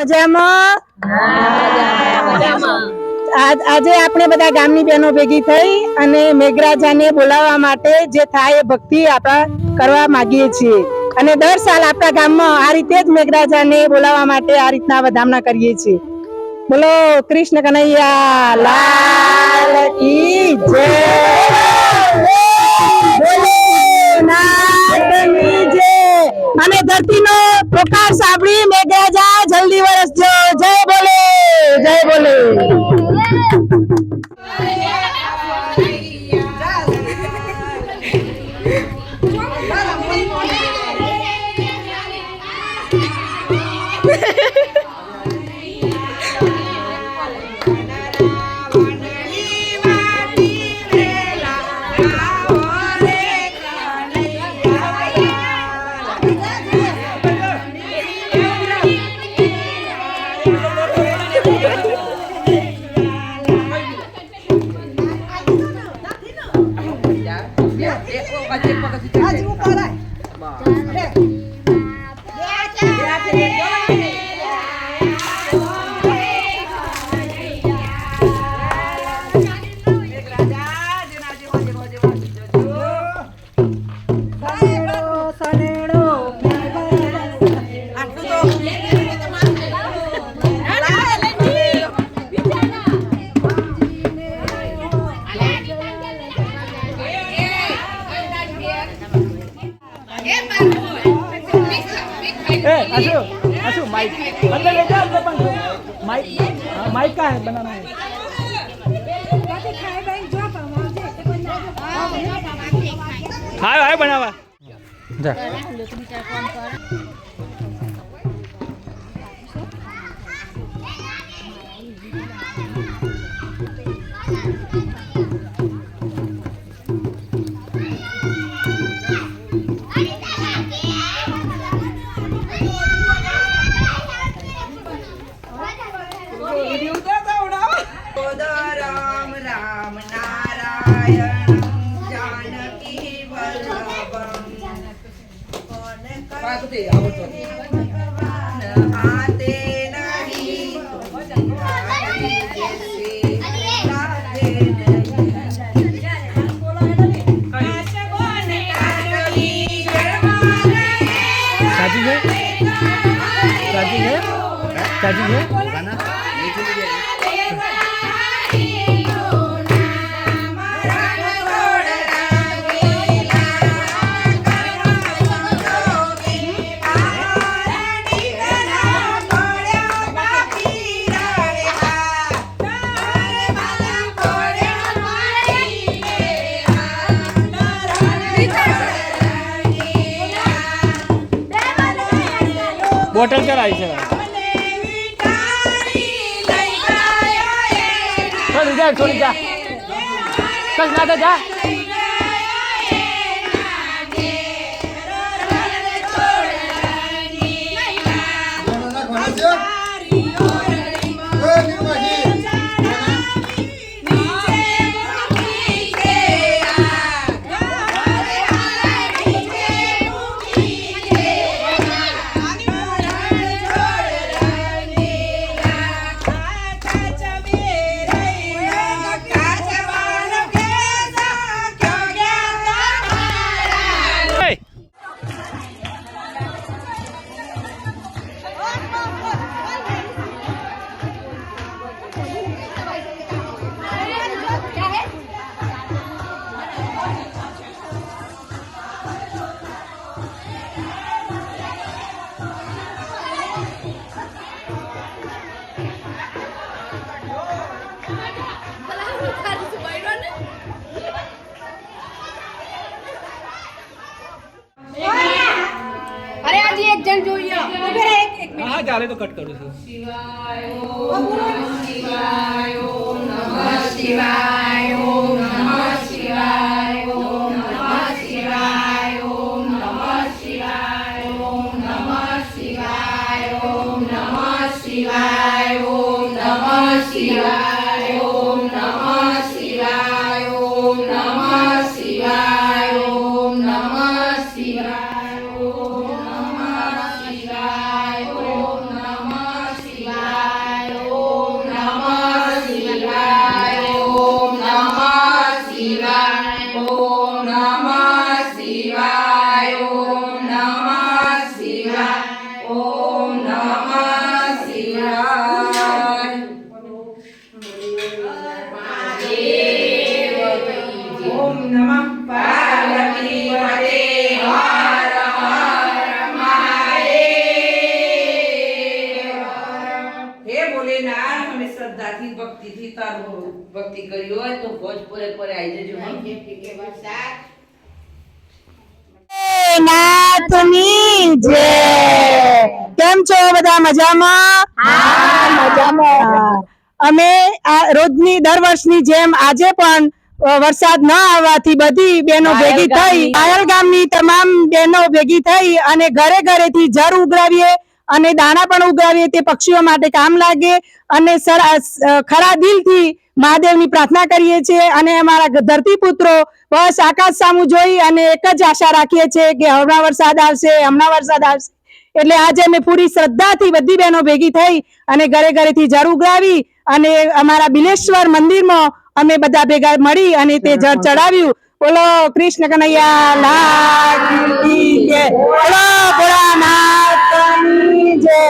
મજામાં? આજે આપણે બધા ગામની બહેનો ભેગી થઈ અને મેઘરાજાને બોલાવવા માટે જે થાય એ ભક્તિ આપણે કરવા માંગીએ છીએ અને દર સાલ આપણા ગામમાં આ રીતે જ મેઘરાજાને બોલાવવા માટે આ રીતના વધામણા કરીએ છીએ. બોલો કૃષ્ણ કનૈયા લાલ કી જય. અને ધરતીનો પ્રકાર સાંભળી મેઘરાજા જલ્દી વરસજો. જય બોલે જય બોલે. आशु माइक अंदर ले जा अपने पंख माइक माइक का है बनाना है हाय हाय बनावा जा चाची है गाना बोतल चढ़ाई से छोड़ी जा चल ना तो जा हाँ जाले तो कट करो शिवाय ओम नमः शिवाय ओम नमः शिवाय ओम नमः शिवाय ओम नमः शिवाय ओम नमः शिवाय ओम नमः शिवाय ओम नमः शिवाय ओम नमः शिवाय ओम नमः शिवाय ओम नमः शिवाय ओम नमः शिवाय ओम नमः शिवाय ओम नमः शिवाय શ્રદ્ધાથી ભક્તિથી તારું ભક્તિ કરી હોય તો ભોજ પૂરે પૂરે આવી જજો હો. નાથની જય. કેમ છો બધા? મજામાં? અમે આ રોજની દર વર્ષની જેમ આજે પણ વરસાદ ન આવવાથી બધી બહેનો ભેગી થઈ, પાયલ ગામની તમામ બહેનો ભેગી થઈ અને ઘરે ઘરેથી જર ઉઘરાવીએ અને દાણા પણ ઉઘરાવીએ, તે પક્ષીઓ માટે કામ લાગે અને ખરા દિલથી મહાદેવની પ્રાર્થના કરીએ છીએ. અને અમારા ધરતીપુત્રો બસ આકાશ સામું જોઈ અને એક જ આશા રાખીએ છીએ કે હમણાં વરસાદ આવશે. એટલે આજે અમે પૂરી શ્રદ્ધાથી બધી બહેનો ભેગી થઈ અને ઘરે ઘરેથી જર ઉઘરાવી અને અમારા બિલેશ્વર મંદિરમાં અમે બધા ભેગા મળી અને તે જળ ચડાવ્યું. બોલો કૃષ્ણ કનૈયા લાલ કી જય. બોલો ભોળાનાથની જય.